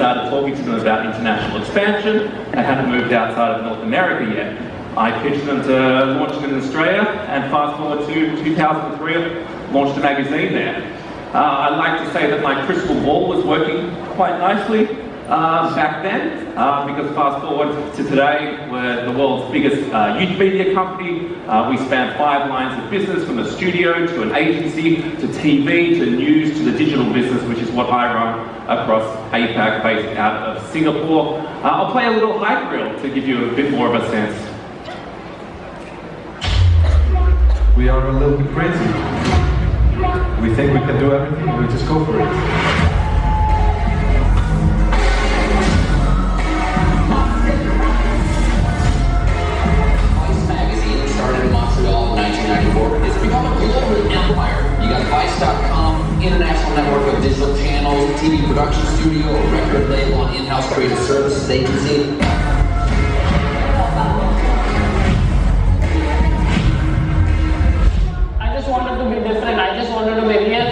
started talking to them about international expansion. They hadn't moved outside of North America yet. I pitched them to launch them in Australia, and fast forward to 2003, I launched a magazine there. I'd like to say that my crystal ball was working quite nicely back then, because fast forward to today, we're the world's biggest youth media company. We span 5 lines of business, from a studio to an agency to TV to news to the digital business, which is what I run across APAC, based out of Singapore. I'll play a little hype reel to give you a bit more of a sense. We are a little bit crazy. We think we can do everything, we just go for it. Vice magazine started in Montreal in 1994. It's become a global empire. You got Vice.com, international network of digital channels, TV production studio, a record label, and in-house creative services agency. I just wanted to be different. I just wanted to be real.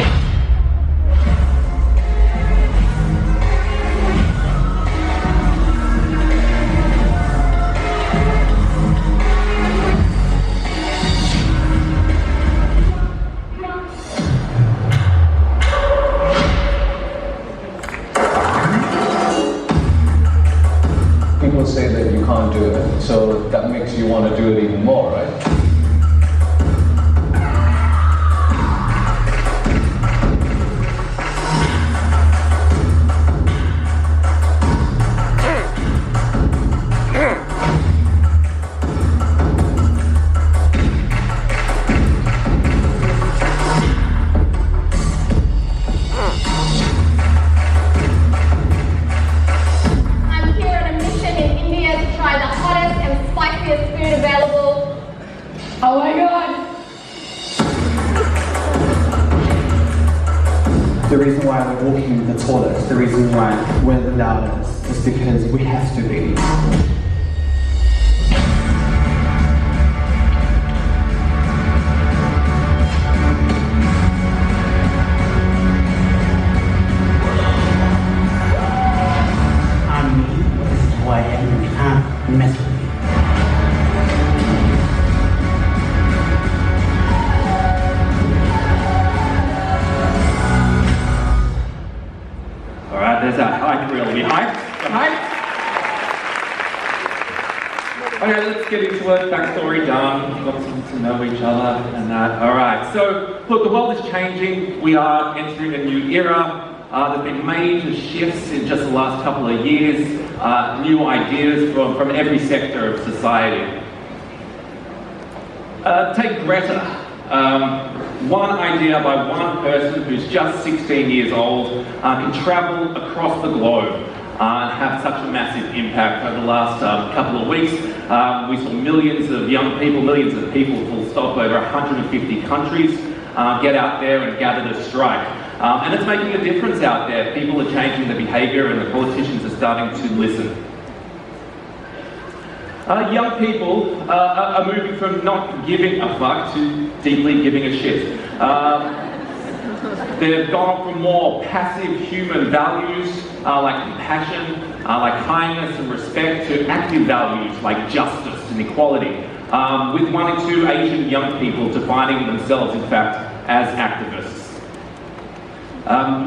People say that you can't do it, so that makes you want to do it even more, right? I'm here on a mission in India to try the hottest and spiciest food available. Oh my god! The reason why we're walking the tallest, the reason why we're the loudest, is because we have to be. I'm me, who I am, you can't mess with me. Alright, there's our hype reel. We hype? The hype? Okay, let's get into it. Backstory done. Got to know each other and that. Alright, so look, the world is changing. We are entering a new era. There's been major shifts in just the last couple of years. New ideas from every sector of society. Take Greta. One idea by one person who's just 16 years old can travel across the globe and have such a massive impact. Over the last couple of weeks, we saw millions of young people, millions of people, full stop, over 150 countries get out there and gather to strike. And it's making a difference out there. People are changing their behaviour and the politicians are starting to listen. Young people are moving from not giving a fuck to deeply giving a shit. They've gone from more passive human values like compassion, like kindness and respect, to active values like justice and equality, with 1 in 2 Asian young people defining themselves, in fact, as activists.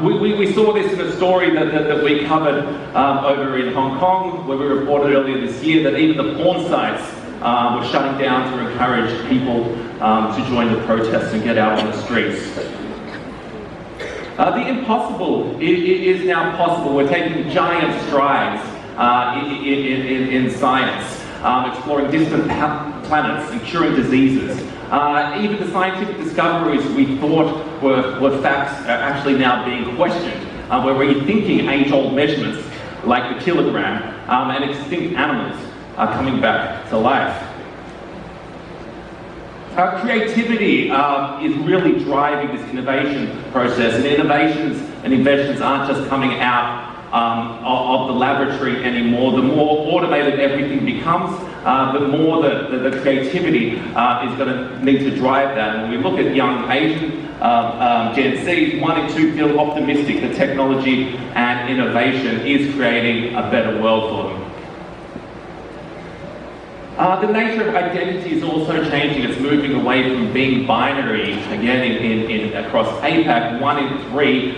We saw this in a story that we covered over in Hong Kong, where we reported earlier this year that even the porn sites were shutting down to encourage people to join the protests and get out on the streets. The impossible is now possible. We're taking giant strides in science, exploring distant planets and curing diseases. Even the scientific discoveries we thought were facts are actually now being questioned. We're rethinking age-old measurements like the kilogram, and extinct animals are coming back to life. Creativity is really driving this innovation process, and innovations and inventions aren't just coming out of the laboratory anymore. The more automated everything becomes, the more the creativity is going to need to drive that. And when we look at young Asian Gen Zs, 1 in 2 feel optimistic that technology and innovation is creating a better world for them. The nature of identity is also changing. It's moving away from being binary. Again, across APAC, 1 in 3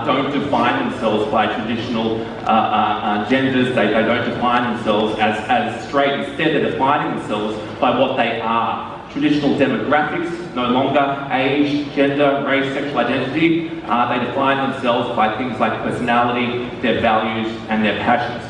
don't define themselves by traditional genders. They don't define themselves as straight. Instead, they're defining themselves by what they are. Traditional demographics, no longer age, gender, race, sexual identity. They define themselves by things like personality, their values, and their passions.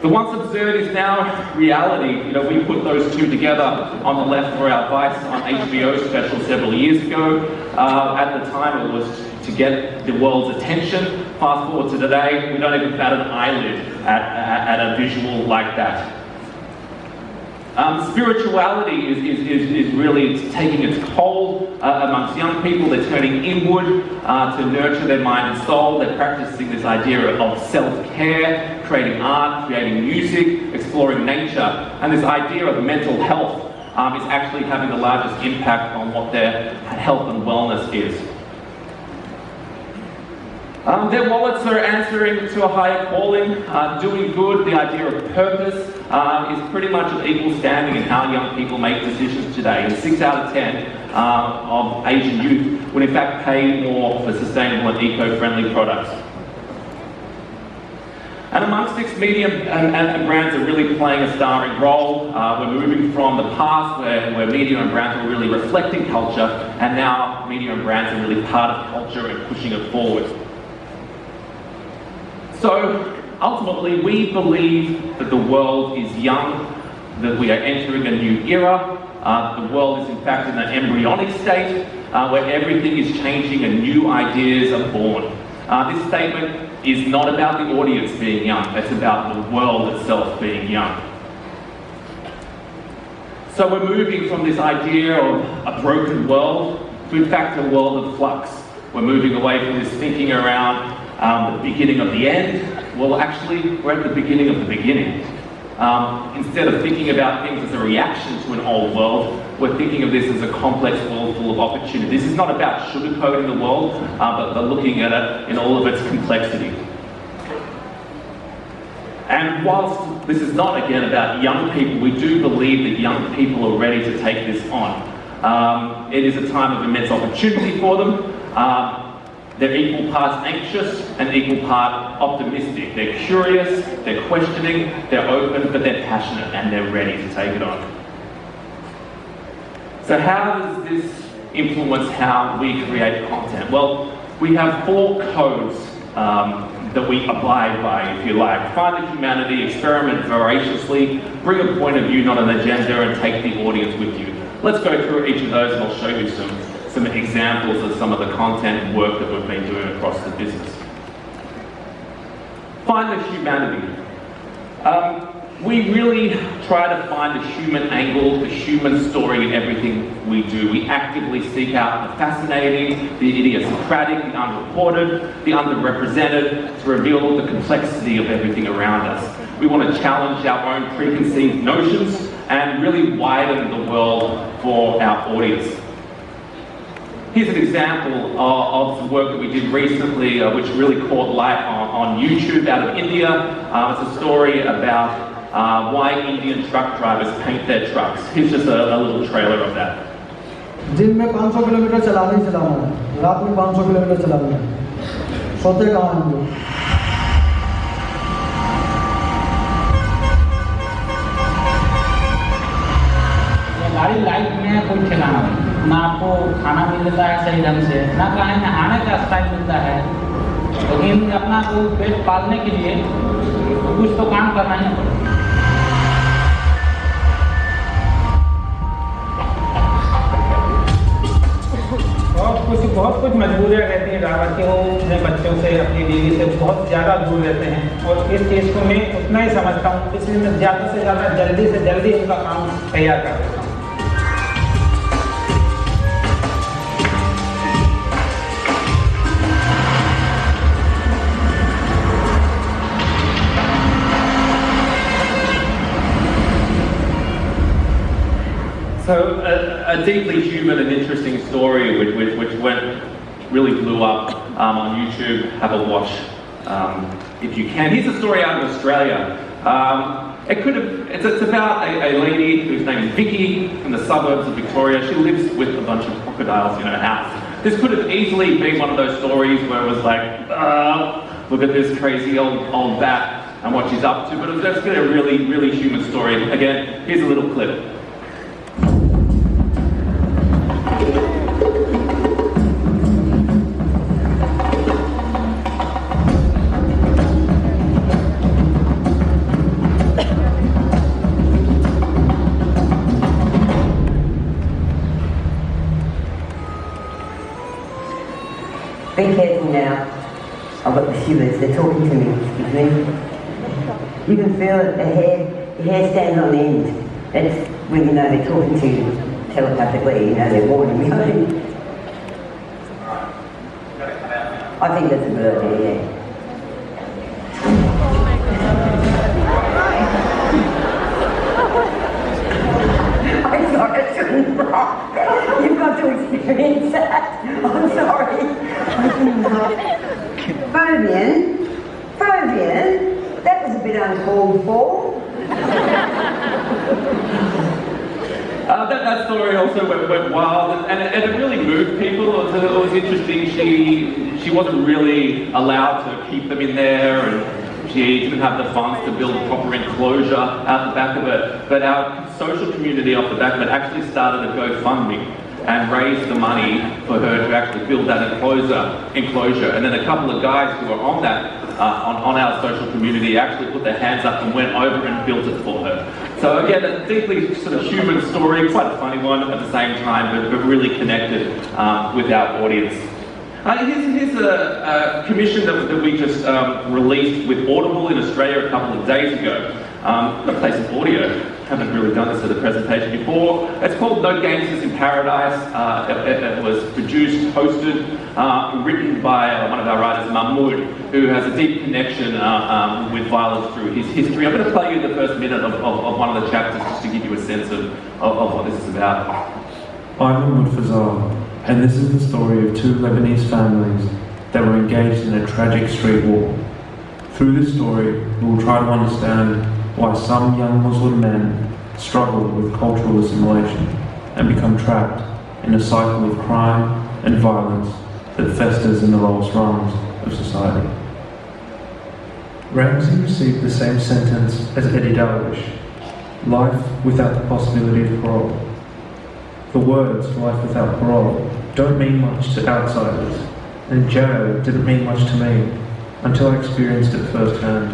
The once absurd is now reality. You know, we put those two together. On the left were our Vice on HBO special several years ago. At the time, it was to get the world's attention. Fast forward to today, we don't even bat an eyelid at a visual like that. Spirituality is really taking its toll amongst young people. They're turning inward to nurture their mind and soul. They're practicing this idea of self-care, creating art, creating music, exploring nature. And this idea of mental health is actually having the largest impact on what their health and wellness is. Their wallets are answering to a higher calling. Doing good, the idea of purpose, is pretty much of equal standing in how young people make decisions today. And 6 out of 10 of Asian youth would in fact pay more for sustainable and eco-friendly products. And amongst this, media and brands are really playing a starring role. We're moving from the past where media and brands were really reflecting culture, and now media and brands are really part of culture and pushing it forward. So, ultimately, we believe that the world is young, that we are entering a new era. The world is in fact in an embryonic state where everything is changing and new ideas are born. This statement is not about the audience being young, it's about the world itself being young. So we're moving from this idea of a broken world to in fact a world of flux. We're moving away from this thinking around the beginning of the end. Well, actually, we're at the beginning of the beginning. Instead of thinking about things as a reaction to an old world, we're thinking of this as a complex world full of opportunity. This is not about sugarcoating the world, but looking at it in all of its complexity. And whilst this is not, again, about young people, we do believe that young people are ready to take this on. It is a time of immense opportunity for them. They're equal parts anxious and equal part optimistic. They're curious, they're questioning, they're open, but they're passionate and they're ready to take it on. So how does this influence how we create content? Well, we have 4 codes that we abide by, if you like. Find the humanity, experiment voraciously, bring a point of view, not an agenda, and take the audience with you. Let's go through each of those and I'll show you some examples of some of the content and work that we've been doing across the business. Find the humanity. We really try to find the human angle, the human story in everything we do. We actively seek out the fascinating, the idiosyncratic, the unreported, the underrepresented, to reveal the complexity of everything around us. We want to challenge our own preconceived notions and really widen the world for our audience. Here's an example of some work that we did recently, which really caught light on YouTube out of India. It's a story about why Indian truck drivers paint their trucks. Here's just a little trailer of that. दिन में 500 kilometre चलाना ही चलाना है, रात में 500 kilometre चलाना है, सोते कहाँ हैं लोग? गाड़ी लाइफ में कोई ठिकाना नहीं, ना आपको खाना मिलता है सही ढंग से, ना कहीं नहाने का स्टाइल मिलता है, लेकिन अपना को पेट पालने के लिए कुछ तो काम करना ही पड़ेगा। बहुत कुछ मजबूरियाँ रहती हैं ड्राइवर की, वो अपने बच्चों से, अपनी बीवी से बहुत ज़्यादा दूर रहते हैं, और इस चीज़ को मैं उतना ही समझता हूँ, इसलिए मैं ज़्यादा से ज़्यादा जल्दी से जल्दी उनका काम तैयार कर देता हूँ। So a deeply human and interesting story which really blew up on YouTube. Have a watch if you can. Here's a story out of Australia. It's about a lady whose name is Vicky from the suburbs of Victoria. She lives with a bunch of crocodiles in her house. This could have easily been one of those stories where it was like, look at this crazy old bat and what she's up to, but it's just been a really, really human story. Again, here's a little clip. Be careful now. I've got the shivers, they're talking to me, excuse me. You can feel it, the hair stands on end. That's when you know they're talking to you telepathically, you know they're warning you. I think that's a good idea, yeah. I'm sorry, I shouldn't laugh. You've got to experience that. I'm sorry. Fabian, that was a bit uncalled for. That story also went wild, and it really moved people. It was interesting. She wasn't really allowed to keep them in there, and she didn't have the funds to build proper enclosure out the back of it. But our social community off the back of it actually started a GoFundMe and raised the money for her to actually build that enclosure. And then a couple of guys who were on that, on our social community actually put their hands up and went over and built it for her. So again, a deeply sort of human story, quite a funny one at the same time, but really connected with our audience. Here's a commission that we just released with Audible in Australia a couple of days ago. I'm going to play some audio. Haven't really done this at a presentation before. It's called No Gangsters in Paradise. It was produced, hosted, written by one of our writers, Mahmoud, who has a deep connection with violence through his history. I'm going to play you the first minute of one of the chapters just to give you a sense of what this is about. I'm Mahmoud Fazal, and this is the story of two Lebanese families that were engaged in a tragic street war. Through this story, we will try to understand why some young Muslim men struggle with cultural assimilation and become trapped in a cycle of crime and violence that festers in the lowest rungs of society. Ramsey received the same sentence as Eddie Darwish, life without the possibility of parole. The words life without parole don't mean much to outsiders, and jail didn't mean much to me until I experienced it firsthand.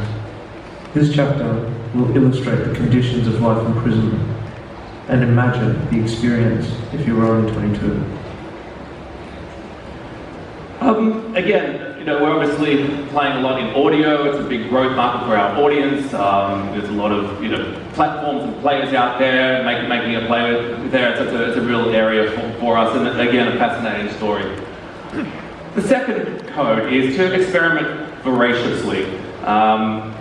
This chapter will illustrate the conditions of life imprisonment and imagine the experience if you were only 22. Again, we're obviously playing a lot in audio. It's a big growth market for our audience. There's a lot of platforms and players out there making a play there. It's a real area for us, and again, a fascinating story. The second code is to experiment voraciously.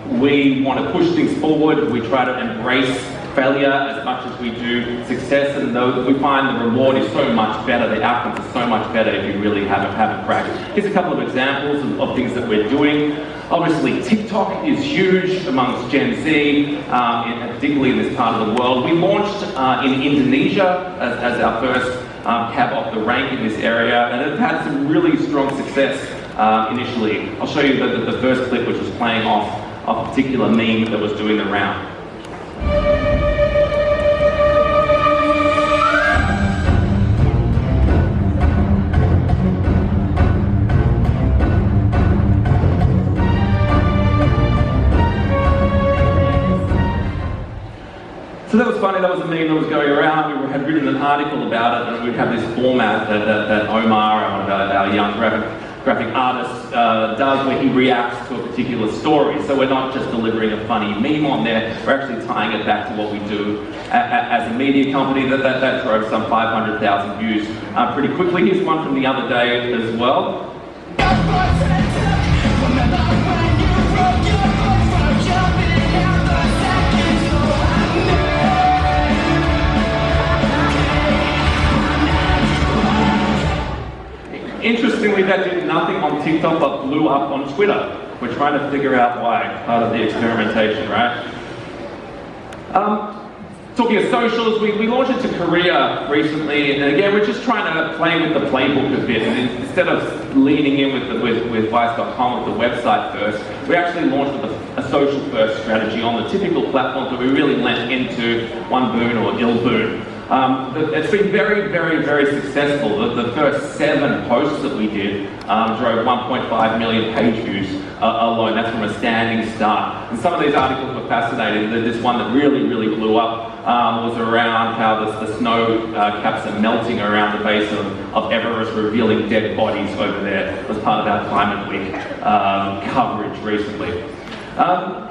We want to push things forward. We try to embrace failure as much as we do success, and we find the reward is so much better, the outcomes are so much better if you really have a crack. Here's a couple of examples of things that we're doing. Obviously, TikTok is huge amongst Gen Z, particularly in this part of the world. We launched in Indonesia as our first cab off the rank in this area, and it had some really strong success initially. I'll show you the first clip, which was playing off a particular meme that was doing the round. So that was funny, that was a meme that was going around. We had written an article about it, and we'd have this format that Omar, one of our young graphic artists, does, where he reacts to a particular story. So we're not just delivering a funny meme on there, we're actually tying it back to what we do as a media company. That drove some 500,000 views pretty quickly. Here's one from the other day as well. that did nothing on TikTok but blew up on Twitter. We're trying to figure out why, part of the experimentation, right? Talking of socials, we launched into Korea recently, and again, we're just trying to play with the playbook a bit. And instead of leaning in with Vice.com, with the website first, we actually launched with a social first strategy on the typical platforms that we really lent into, Wonboon or Ilboon. It's been very, very, very successful. The first 7 posts that we did drove 1.5 million page views alone. That's from a standing start. And some of these articles were fascinating. This one that really, really blew up was around how the snow caps are melting around the base of Everest, revealing dead bodies over there. It was part of our Climate Week coverage recently.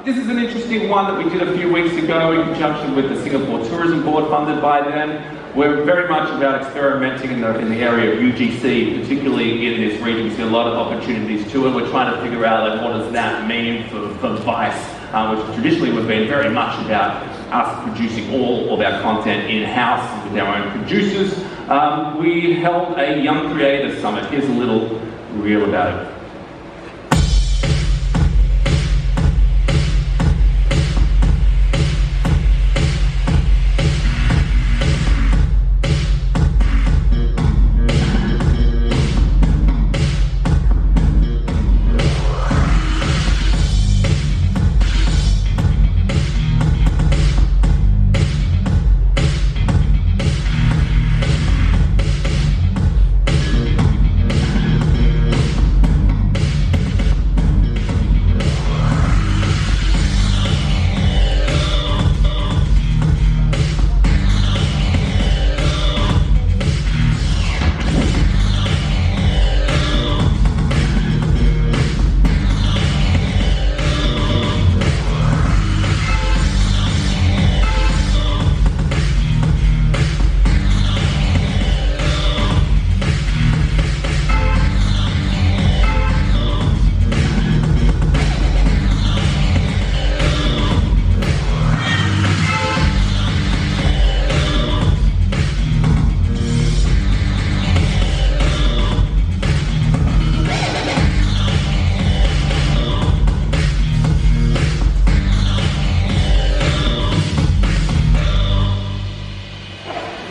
This is an interesting one that we did a few weeks ago in conjunction with the Singapore Tourism Board, funded by them. We're very much about experimenting in the area of UGC, particularly in this region. We see a lot of opportunities too, and we're trying to figure out what does that mean for Vice, which traditionally we've been very much about us producing all of our content in-house with our own producers. We held a Young Creators Summit. Here's a little reel about it.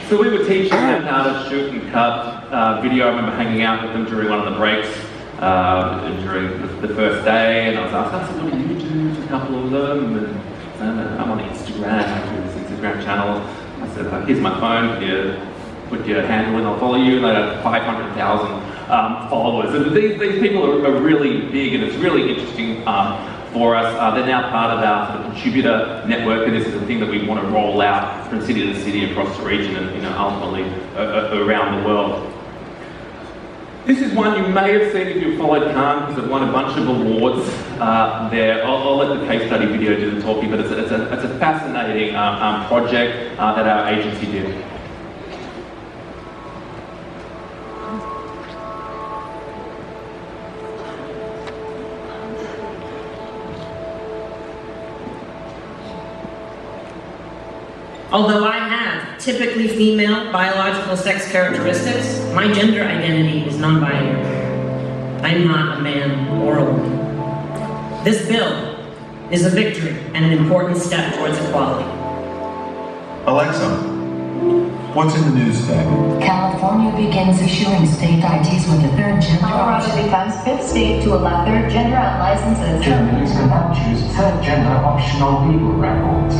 So we were teaching them how to shoot and cut video. I remember hanging out with them during one of the breaks during the first day, and I was asking, what do you do? A couple of them, and I'm on Instagram, I do this Instagram channel. I said, here's my phone, put your handle in, I'll follow you, and they had 500,000 followers. And these people are really big, and it's really interesting for us. They're now part of our sort of contributor network, and this is a thing that we want to roll out from city to city across the region and ultimately around the world. This is one you may have seen if you followed Khan, because it won a bunch of awards there. I'll let the case study video do the talking, but it's a fascinating project that our agency did. Although I have typically female biological sex characteristics, my gender identity is non-binary. I'm not a man or a woman. This bill is a victory and an important step towards equality. Alexa, what's in the news today? California begins issuing state IDs with a third gender. Colorado becomes 5th state to allow third gender on licenses. Germany can now choose third gender optional legal records.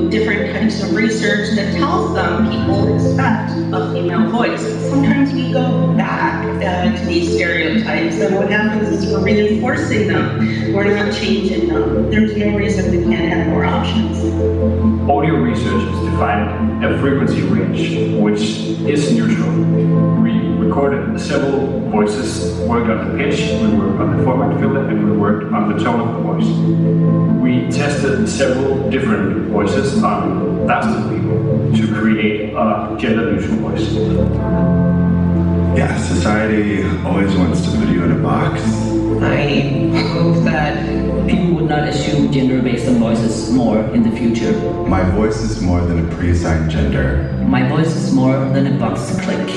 Different types of research that tells them people expect a female voice. Sometimes we go back to these stereotypes, and what happens is we're reinforcing them. We're not changing them. There's no reason we can't have more options. Audio research is defined a frequency range which is neutral. We recorded several voices, worked on the pitch, we worked on the format filter, and we worked on the tone of the voice. We tested several different voices on thousands of people to create a gender neutral voice. Yeah, society always wants to put you in a box. I hope that people would not assume gender based on voices more in the future. My voice is more than a pre-assigned gender. My voice is more than a box to click.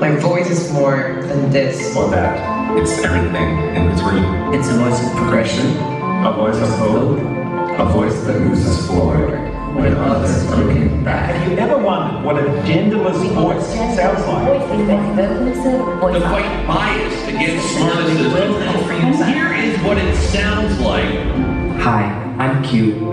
My voice is more than this or that. It's everything in between. It's a voice of progression. A voice of hope. A voice that moves us forward when others are looking back. Have you ever wondered what a genderless voice sounds like? The quite biased against smartest. Here is what it sounds like. Hi, I'm Q.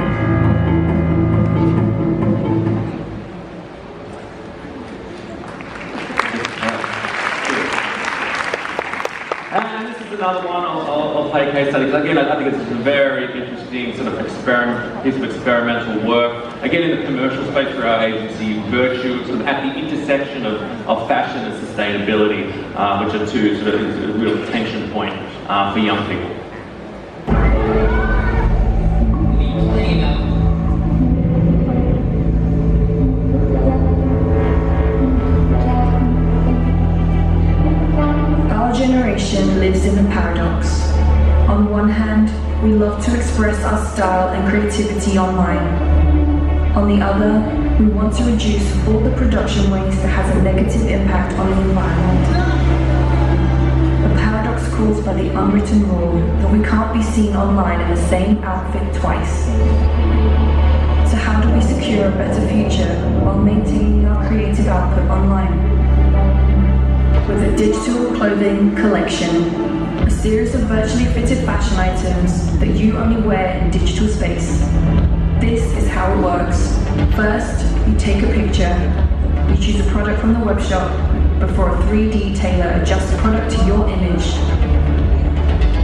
And this is another one I'll play a case study, because again, I think it's a very interesting sort of piece of experimental work. Again, in the commercial space for our agency, Virtue, sort of at the intersection of fashion and sustainability, which are two sort of a real tension point for young people. Our generation lives in a paradox. On one hand, we love to express our style and creativity online. On the other, we want to reduce all the production waste that has a negative impact on the environment. A paradox caused by the unwritten rule that we can't be seen online in the same outfit twice. So how do we secure a better future while maintaining our creative output online? With a digital clothing collection, a series of virtually fitted fashion items that you only wear in digital space. This is how it works. First, you take a picture, you choose a product from the webshop before a 3D tailor adjusts the product to your image.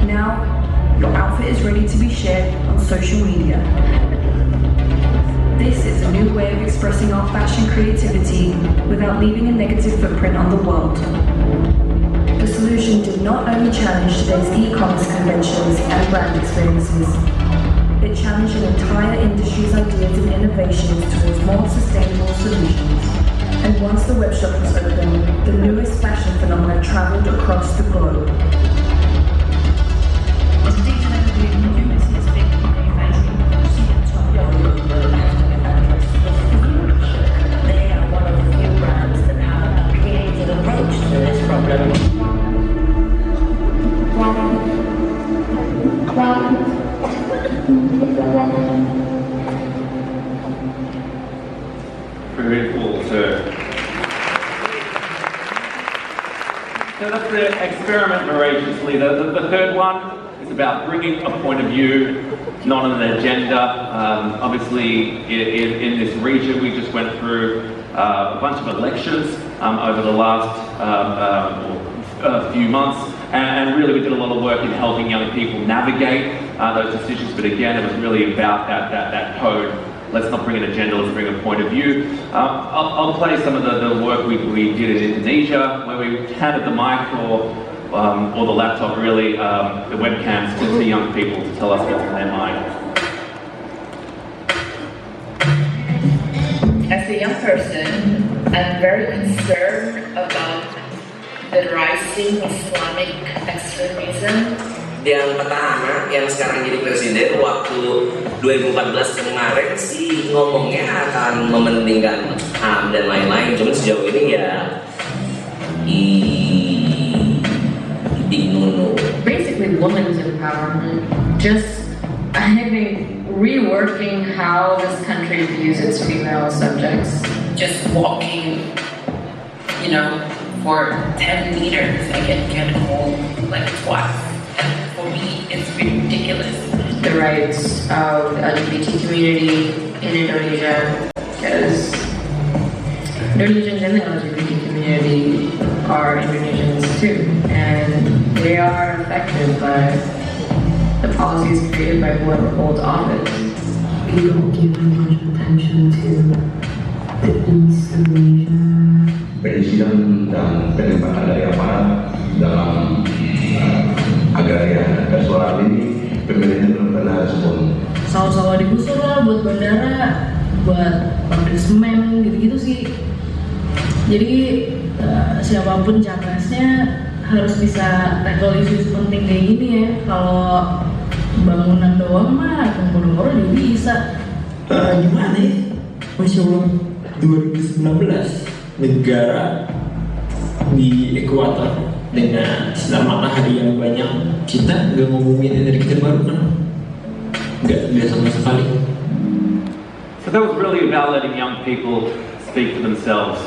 Now, your outfit is ready to be shared on social media. This is a new way of expressing our fashion creativity without leaving a negative footprint on the world. The solution did not only challenge today's e-commerce conventions and brand experiences, it challenged an entire industry's ideas and innovations towards more sustainable solutions. And once the webshop was open, the newest fashion phenomena traveled across the globe. They are one of the few brands that have a creative approach to this problem. Very cool, sir. So that's the experiment voraciously. The third one is about bringing a point of view, not an agenda. Obviously, in this region, we just went through a bunch of elections over the last few months, and really we did a lot of work in helping young people navigate those decisions. But again, it was really about that code. Let's not bring an agenda, let's bring a point of view. I'll play some of the work we did in Indonesia, where we handed the mic or the laptop, really, the webcams to young people to tell us what's in their mind. As a young person, I'm very concerned about the rising Islamic extremism. Yang petahana yang sekarang jadi presiden waktu 2014 kemarin sih ngomongnya akan mementingkan HAM dan lain-lain, cuman sejauh ini ya Basically women's empowerment, just I think reworking how this country views its female subjects. Just walking, for 10 meters I get home like twice. For me, it's ridiculous. The rights of the LGBT community in Indonesia, because Indonesians in the LGBT community are Indonesians too, and they are affected by the policies created by whoever holds office. We don't give much attention to the East of Asia. Penyisiran dan penembakan dari aparat dalam agraria restoran ini pemerintah belum pernah respon. Sawah-sawah digusur lah buat bandara, buat pabrik semen gitu-gitu sih. Jadi siapapun capresnya harus bisa tackle isu penting kayak gini ya. Kalau bangunan doang mah kumpul-kumpul dia bisa. Gimana ya? Masya Allah, 2019 negara di ekuator dengan sinar matahari yang banyak, kita nggak ngomongin energi terbarukan, nggak sama sekali. So that was really about letting young people speak for themselves.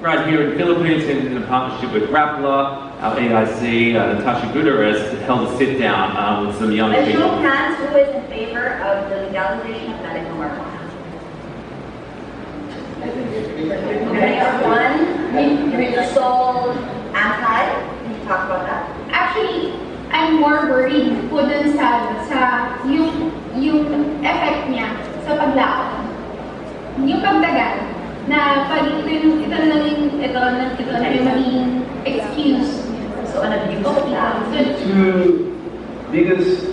Right here in the Philippines, in a partnership with Rappler, our EIC, Natasha Gutierrez held a sit down with some young A show people. of hands who is in favor of the legalization of medical marijuana. Okay, one, you're the sole anti. Can you talk about that? Actually, I'm more worried po dun sa yung effect niya sa paglaon. Yung pagdagan, na pag ito na yung maging excuse. So, an abuse of that. Two biggest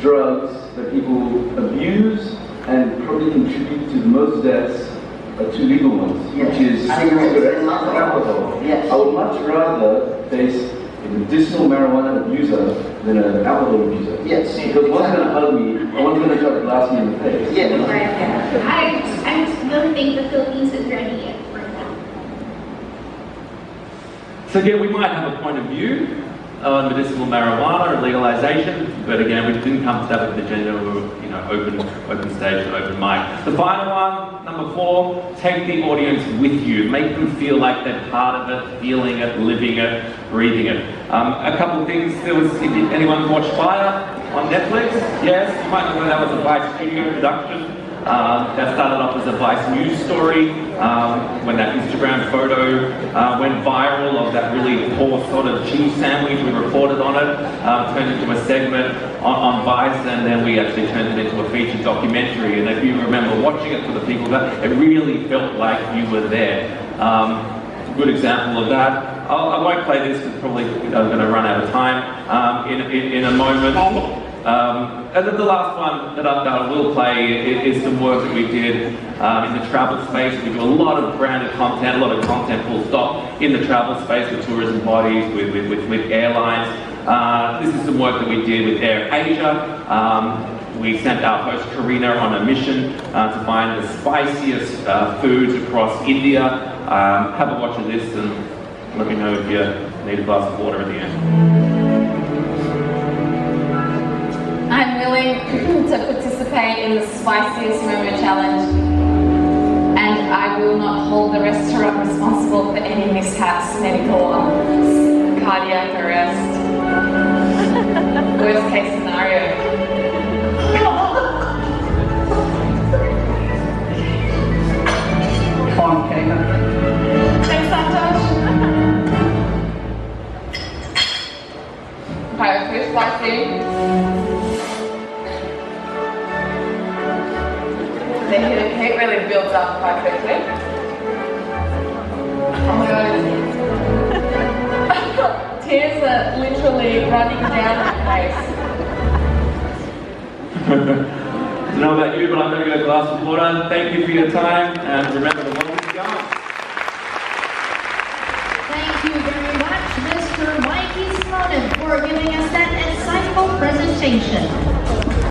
drugs that people abuse and probably contribute to the most deaths are two legal ones, which is cigarettes and alcohol. I would much rather face a medicinal marijuana abuser than an alcohol abuser. Yes. Because one's going to hug me, and one's going to try to blast me in the face. I don't think the Philippines is ready yet for that. So again, we might have a point of view on medicinal marijuana and legalization, but again, we didn't come to that with the agenda. We were, open stage, open mic. The final one, number 4, take the audience with you. Make them feel like they're part of it, feeling it, living it, breathing it. A couple of things. There was, anyone watch Fire on Netflix? Yes, you might know that was a Vice Studio production. That started off as a Vice news story when that Instagram photo went viral of that really poor sort of cheese sandwich. We reported on it, turned into a segment on Vice, and then we actually turned it into a feature documentary. And if you remember watching it for the people that it really felt like you were there. It's a good example of that. I won't play this because probably I'm going to run out of time in a moment. And then the last one that I will play is some work that we did in the travel space. We do a lot of branded content, a lot of content full stop in the travel space with tourism bodies, with airlines. This is some work that we did with Air Asia. We sent our host Karina on a mission to find the spiciest foods across India. Have a watch of this and let me know if you need a glass of water at the end. I'm willing to participate in the spiciest momo challenge, and I will not hold the restaurant responsible for any mishaps, medical or cardiac arrest. Worst case scenario. Thanks, Santosh. Okay, first spicy. The heat really builds up quite quickly. Oh my god. I've got tears are literally running down my face. I don't know about you, but I'm going to get a glass of water. Thank you for your time, and remember the world is young. Thank you very much, Mr. Mikey Slonin, for giving us that insightful presentation.